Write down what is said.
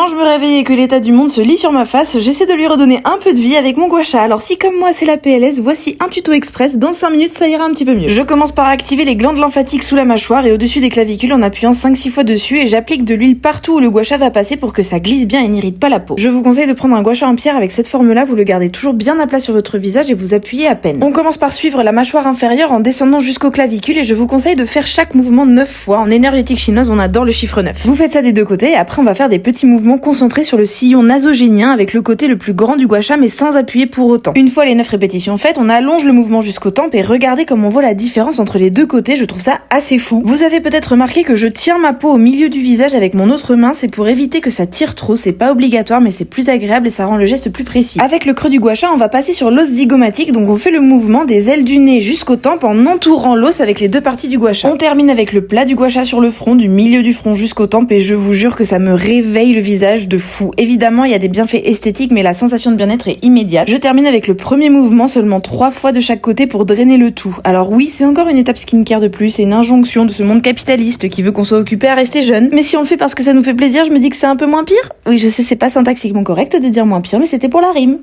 je me réveille et que l'état du monde se lit sur ma face, j'essaie de lui redonner un peu de vie avec mon gua sha. Alors si comme moi c'est la PLS, voici un tuto express, dans 5 minutes ça ira un petit peu mieux. Je commence par activer les glandes lymphatiques sous la mâchoire et au-dessus des clavicules en appuyant 5-6 fois dessus et j'applique de l'huile partout où le gua sha va passer pour que ça glisse bien et n'irrite pas la peau. Je vous conseille de prendre un gua sha en pierre avec cette forme-là, vous le gardez toujours bien à plat sur votre visage et vous appuyez à peine. On commence par suivre la mâchoire inférieure en descendant jusqu'aux clavicules et je vous conseille de faire chaque mouvement 9 fois. En énergétique chinoise, on adore le chiffre 9. Vous faites ça des deux côtés et après on va faire des petits mouvements concentrés sur le sillon nasogénien avec le côté le plus grand du gua sha mais sans appuyer pour autant. Une fois les 9 répétitions faites, on allonge le mouvement jusqu'aux tempes et regardez comme on voit la différence entre les deux côtés, je trouve ça assez fou. Vous avez peut-être remarqué que je tiens ma peau au milieu du visage avec mon autre main, c'est pour éviter que ça tire trop, c'est pas obligatoire mais c'est plus agréable et ça rend le geste plus précis. Avec le creux du gua sha, on va passer sur l'os zygomatique, donc on fait le mouvement des ailes du nez jusqu'aux tempes en entourant l'os avec les deux parties du gua sha. On termine avec le plat du gua sha sur le front, du milieu du front jusqu'aux tempes et je vous jure que ça me réveille le visage de fou. Évidemment, il y a des bienfaits esthétiques mais la sensation de bien-être est immédiate. Je termine avec le premier mouvement seulement 3 fois de chaque côté pour drainer le tout. Alors oui, c'est encore une étape skincare de plus, c'est une injonction de ce monde capitaliste qui veut qu'on soit occupé à rester jeune. Mais si on le fait parce que ça nous fait plaisir, je me dis que c'est un peu moins pire. Oui, je sais, c'est pas syntaxiquement correct de dire moins pire, mais c'était pour la rime.